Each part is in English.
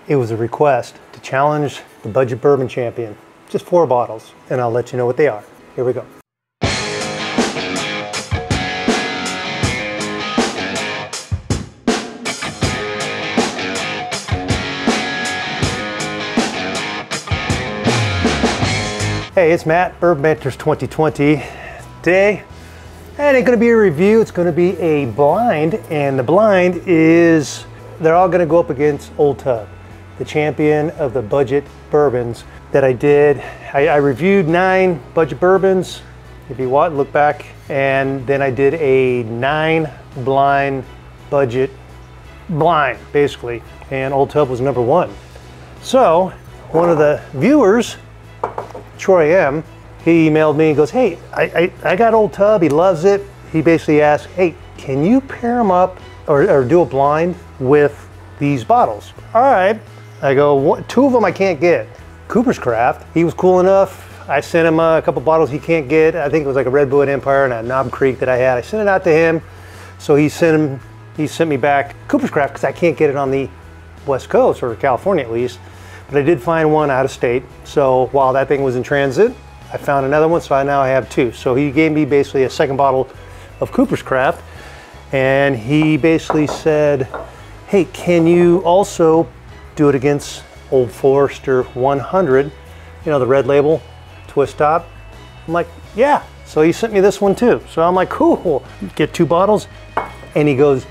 It was a request to challenge the Budget Bourbon Champion. Just 4 bottles, and I'll let you know what they are. Here we go. Hey, it's Matt, Bourbon Banters 2020. Today, it ain't gonna be a review, it's gonna be a blind, and the blind is, they're all gonna go up against Old Tub, the champion of the budget bourbons that I did. I reviewed 9 budget bourbons, if you want, look back, and then I did a 9 blind budget blind, basically, and Old Tub was number 1. So, one of the viewers, Troy M, he emailed me and goes, hey, I got Old Tub, he loves it. He basically asked, hey, can you pair them up or do a blind with these bottles? All right, I go, 2 of them I can't get. Cooper's Craft, he was cool enough. I sent him a couple bottles he can't get. I think it was like a Redwood Empire and a Knob Creek that I had. I sent it out to him. So he sent me back Cooper's Craft because I can't get it on the West Coast, or California at least. But I did find one out of state. So while that thing was in transit, I found another one, so now I have 2. So he gave me basically a second bottle of Cooper's Craft, and he basically said, hey, can you also do it against Old Forester 100, you know, the red label, twist top? I'm like, yeah. So he sent me this one too. So I'm like, cool, get 2 bottles. And he goes,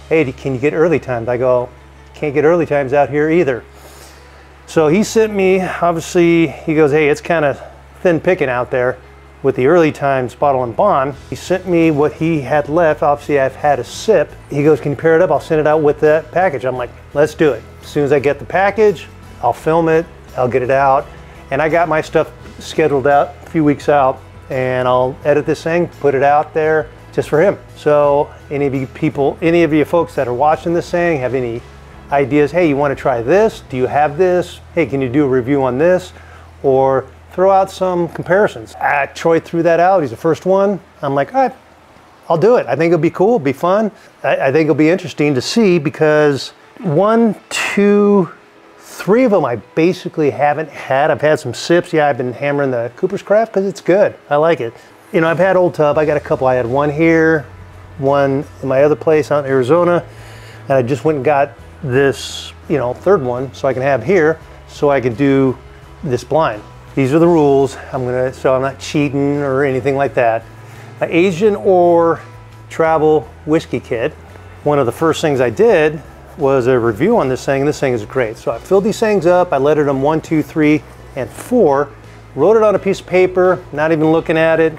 hey, can you get early times? I go, can't get early times out here either. So he sent me, obviously, he goes, hey, it's kind of thin picking out there with the early times bottle and bond. He sent me what he had left. Obviously, I've had a sip. He goes, can you pair it up? I'll send it out with that package. I'm like, let's do it. As soon as I get the package, I'll film it, I'll get it out. And I got my stuff scheduled out a few weeks out, and I'll edit this thing, put it out there just for him. So any of you people, any of you folks that are watching this thing, have any ideas, hey, you want to try this? Do you have this? Hey, can you do a review on this? Or throw out some comparisons. Troy threw that out. He's the first one. I'm like, all right, I'll do it. I think it'll be cool, it'll be fun. I think it'll be interesting to see because 1, 2, 3 of them I basically haven't had. I've had some sips. Yeah, I've been hammering the Cooper's Craft because it's good. I like it. You know, I've had Old Tub. I got a couple. I had one here, one in my other place out in Arizona, and I just went and got this, you know, 3rd one so I can have here so I can do this blind. These are the rules. So I'm not cheating or anything like that. Asian or travel whiskey kit. One of the first things I did was a review on this thing, and this thing is great. So I filled these things up, I lettered them 1, 2, 3, and 4, wrote it on a piece of paper, not even looking at it,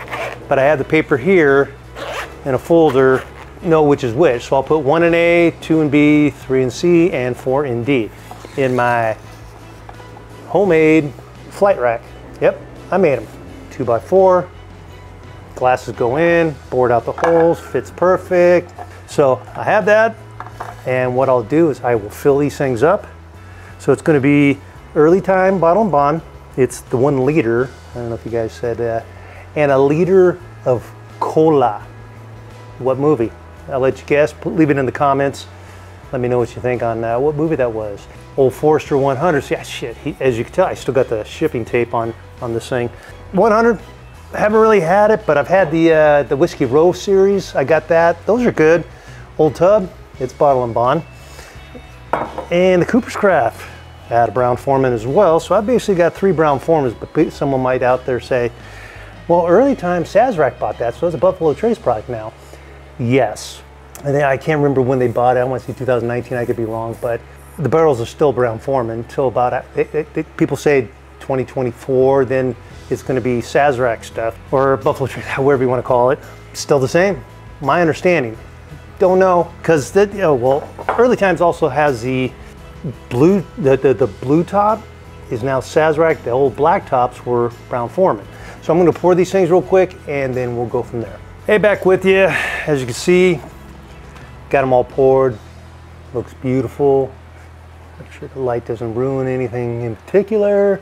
but I had the paper here in a folder, know which is which. So I'll put 1 in A, 2 in B, 3 in C, and 4 in D in my homemade flight rack. Yep, I made them. 2x4, glasses go in, board out the holes, fits perfect. So I have that, and what I'll do is I will fill these things up. So it's going to be early time bottle and bond. It's the 1 liter, I don't know if you guys said that, and a liter of cola. What movie? I'll let you guess. Leave it in the comments. Let me know what you think on what movie that was. Old Forester 100. Yeah, shit. As you can tell, I still got the shipping tape on this thing. 100. I haven't really had it, but I've had the Whiskey Row series. I got that. Those are good. Old Tub. It's bottle and bond. And the Cooper's Craft. I had a Brown-Forman as well. So I basically got 3 Brown-Formans. But someone might out there say, well, early time Sazerac bought that, so it's a Buffalo Trace product now. Yes, and I can't remember when they bought it. I want to say 2019, I could be wrong, but the barrels are still Brown-Forman until about, people say 2024, then it's going to be Sazerac stuff, or Buffalo Trace, however you want to call it. Still the same, my understanding. Don't know, because well, Early Times also has the blue, the blue top is now Sazerac. The old black tops were Brown-Forman. So I'm going to pour these things real quick, and then we'll go from there. Hey, back with you. As you can see, got them all poured. Looks beautiful. Make sure the light doesn't ruin anything in particular.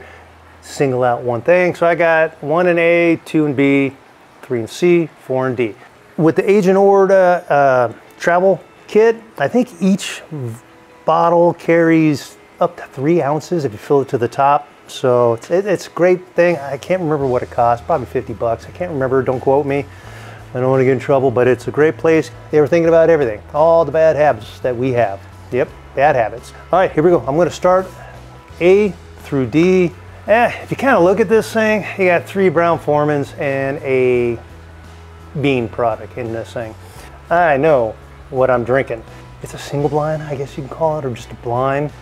Single out one thing. So I got 1 in A, 2 in B, 3 in C, 4 in D. With the Agent Order travel kit, I think each bottle carries up to 3 ounces if you fill it to the top. So it's a great thing. I can't remember what it costs, probably 50 bucks. I can't remember, don't quote me. I don't want to get in trouble, but it's a great place. They were thinking about everything, all the bad habits that we have. Yep, bad habits. All right, here we go. I'm going to start A through D. If you kind of look at this thing, you got 3 Brown-Formans and a bean product in this thing. I know what I'm drinking. It's a single blind, I guess you can call it, or just a blind.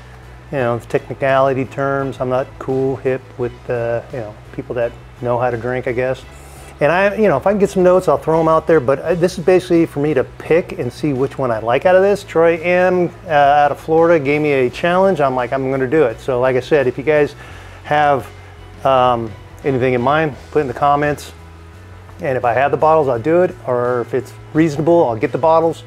You know, technicality terms. I'm not cool, hip with you know, people that know how to drink, I guess. And you know, if I can get some notes, I'll throw them out there. But this is basically for me to pick and see which one I like out of this. Troy M out of Florida gave me a challenge. I'm like, I'm going to do it. So, like I said, if you guys have anything in mind, put in the comments. And if I have the bottles, I'll do it. Or if it's reasonable, I'll get the bottles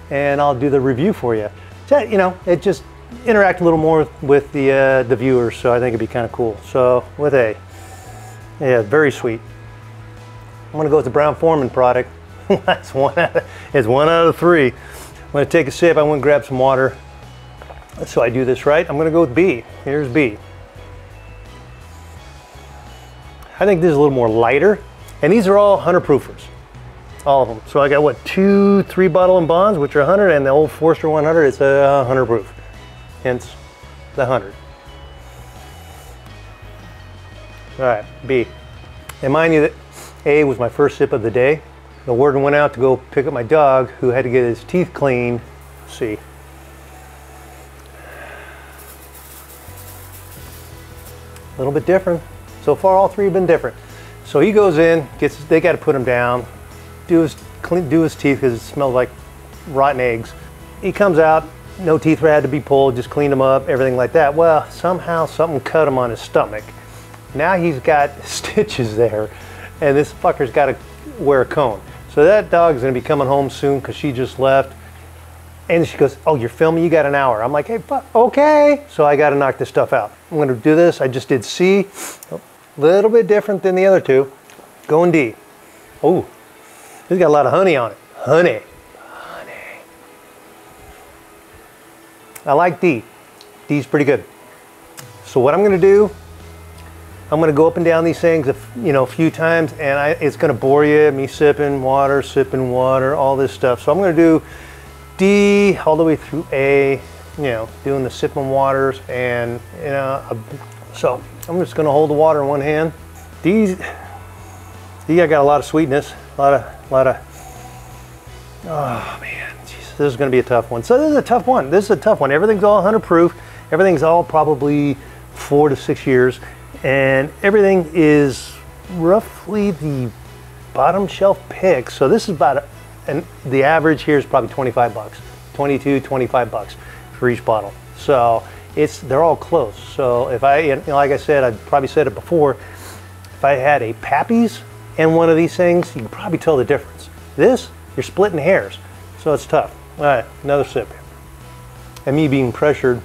and I'll do the review for you. So, you know, it just interact a little more with the viewers, so I think it'd be kind of cool. So with A, yeah, very sweet. I'm gonna go with the Brown-Forman product. It's one out of 3. I'm gonna take a sip. I want to grab some water. So I do this right. I'm gonna go with B. Here's B. I think this is a little more lighter, and these are all 100 proofers, all of them. So I got what, 2, 3 Bottle and Bonds, which are 100, and the old Forster 100 is a 100 proof. Hence the 100. All right, B. And mind you that A was my first sip of the day. The word went out to go pick up my dog who had to get his teeth cleaned. C. A little bit different. So far all 3 have been different. So he goes in, they got to put him down, do his teeth because it smells like rotten eggs. He comes out. No teeth had to be pulled, just cleaned them up, everything like that. Well, somehow something cut him on his stomach. Now he's got stitches there, and this fucker's got to wear a cone. So that dog's gonna be coming home soon because she just left. And she goes, oh, you're filming? You got an hour. I'm like, hey, okay. So I got to knock this stuff out. I'm gonna do this. I just did C, a little bit different than the other 2. Going D. Oh, this got a lot of honey on it. Honey. I like D. D's pretty good. So what I'm going to do, I'm going to go up and down these things a few times, and it's going to bore you, me sipping water, all this stuff. So I'm going to do D all the way through A, doing the sipping waters, and so I'm just going to hold the water in one hand. D, I got a lot of sweetness, a lot of, oh man. This is going to be a tough one. So this is a tough one. This is a tough one. Everything's all 100 proof. Everything's all probably 4 to 6 years. And everything is roughly the bottom shelf pick. So this is about, and the average here is probably 25 bucks. 22, 25 bucks for each bottle. So they're all close. So if like I said, I probably said it before, if I had a Pappy's and one of these things, you can probably tell the difference. This, you're splitting hairs. So it's tough. All right, another sip. And me being pressured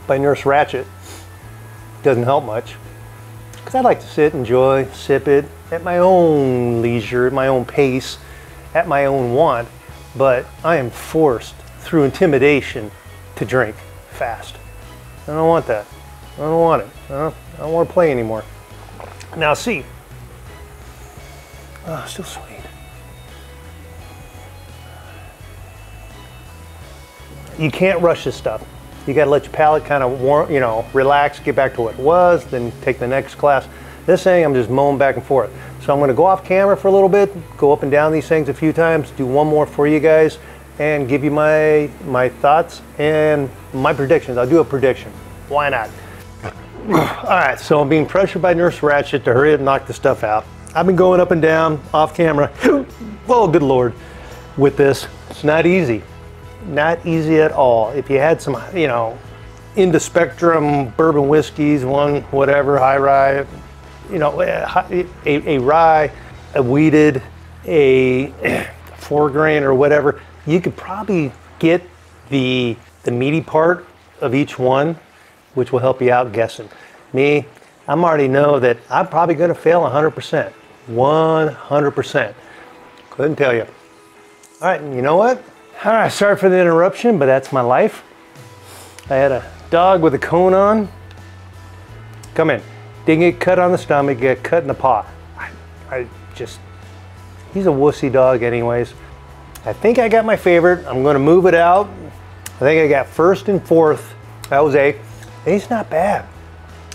by Nurse Ratched doesn't help much. Because I like to sit, enjoy, sip it at my own leisure, at my own pace, at my own want. But I am forced through intimidation to drink fast. I don't want that. I don't want it. I don't want to play anymore. Now see. Oh, still sweet. You can't rush this stuff. You got to let your palate kind of warm, relax, get back to what it was, then take the next class. This thing, I'm just mowing back and forth. So I'm going to go off camera for a little bit, go up and down these things a few times, do one more for you guys, and give you my thoughts and my predictions. I'll do a prediction. Why not? All right, so I'm being pressured by Nurse Ratched to hurry up and knock the stuff out. I've been going up and down off camera. Oh, good Lord, with this. It's not easy. Not easy at all. If you had some, in the spectrum bourbon whiskeys, one whatever, high rye, a rye, a wheated, a 4-grain or whatever, you could probably get the meaty part of each one, which will help you out guessing. Me, I already know that I'm probably going to fail 100%. 100%. Couldn't tell you. All right, and you know what? All right, sorry for the interruption, but that's my life. I had a dog with a cone on. Come in. Didn't get cut on the stomach, get cut in the paw. He's a wussy dog anyways. I think I got my favorite. I'm gonna move it out. I think I got first and fourth. That was A. A's not bad.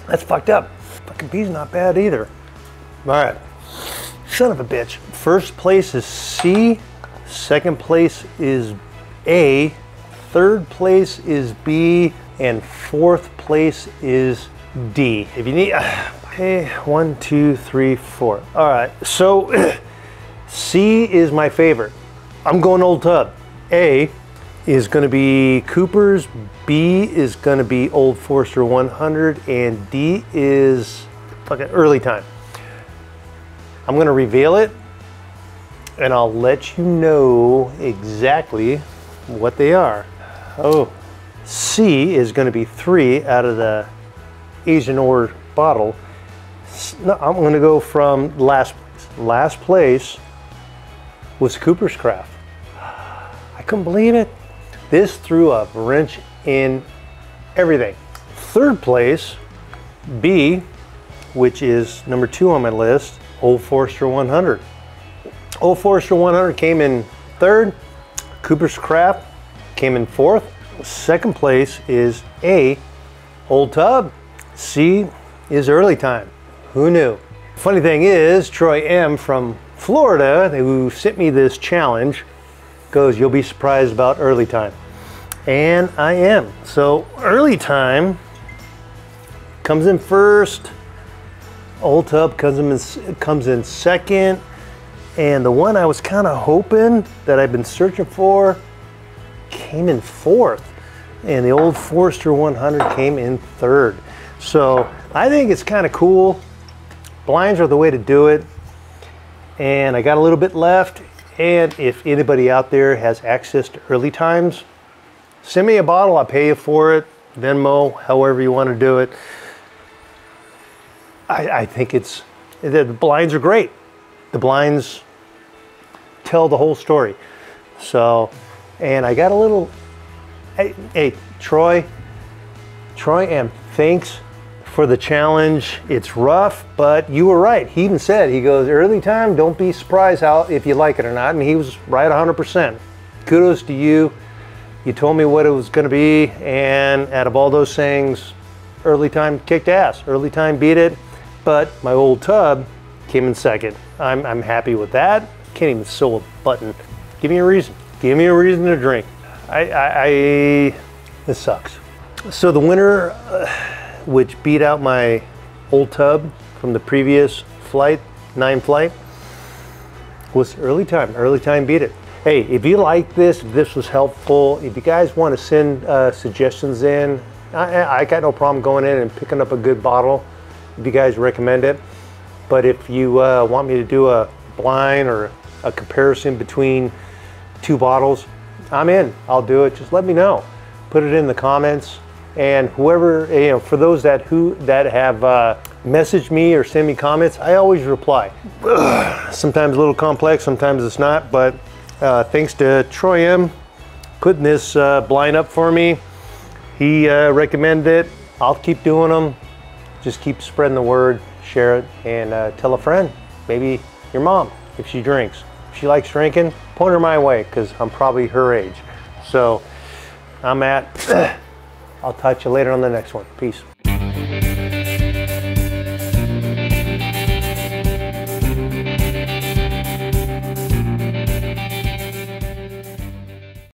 That's fucked up. Fucking B's not bad either. All right, son of a bitch. First place is C, second place is A, third place is B, and fourth place is D. If you need, okay, 1, 2, 3, 4. All right, so C is my favorite. I'm going Old Tub. A is gonna be Cooper's, B is gonna be Old Forester 100, and D is fucking Early Time. I'm gonna reveal it, and I'll let you know exactly what they are. Oh, C is gonna be 3 out of the Asian ore bottle. No, I'm gonna go from last place. Last place was Cooper's Craft. I couldn't believe it. This threw a wrench in everything. Third place, B, which is number 2 on my list, Old Forester 100. Old Forester 100 came in third. Cooper's Craft came in fourth. Second place is A, Old Tub. C is Early Time. Who knew? Funny thing is, Troy M from Florida, who sent me this challenge, goes, you'll be surprised about Early Time. And I am. So Early Time comes in first. Old Tub comes in second. And the one I was kind of hoping that I've been searching for came in fourth. And the Old Forester 100 came in third. So I think it's kind of cool. Blinds are the way to do it. And I got a little bit left. And if anybody out there has access to Early Times, send me a bottle, I'll pay you for it. Venmo, however you want to do it. I think the blinds are great. The blinds tell the whole story. So, and I got a little, hey Troy M, thanks for the challenge. It's rough, but you were right. He even said, he goes, Early Time, don't be surprised if you like it or not. And he was right 100%. Kudos to you. You told me what it was gonna be, and out of all those things, Early Time kicked ass. Early Time beat it, but my Old Tub came in second. I'm happy with that. Can't even sew a button. Give me a reason. Give me a reason to drink. This sucks. So the winner, which beat out my Old Tub from the previous flight, 9 flight, was Early Time. Early Time beat it. Hey, if you like this, if this was helpful, if you guys want to send suggestions in, I got no problem going in and picking up a good bottle if you guys recommend it. But if you want me to do a blind or a comparison between 2 bottles, I'm in. I'll do it. Just let me know. Put it in the comments. And whoever, for those that have messaged me or send me comments, I always reply. Sometimes a little complex, sometimes it's not, but thanks to Troy M putting this blind up for me. He recommended it. I'll keep doing them. Just keep spreading the word, share it, and tell a friend, maybe your mom, if she drinks. If she likes drinking, point her my way, because I'm probably her age. So I'm I'll touch you later on the next one. Peace.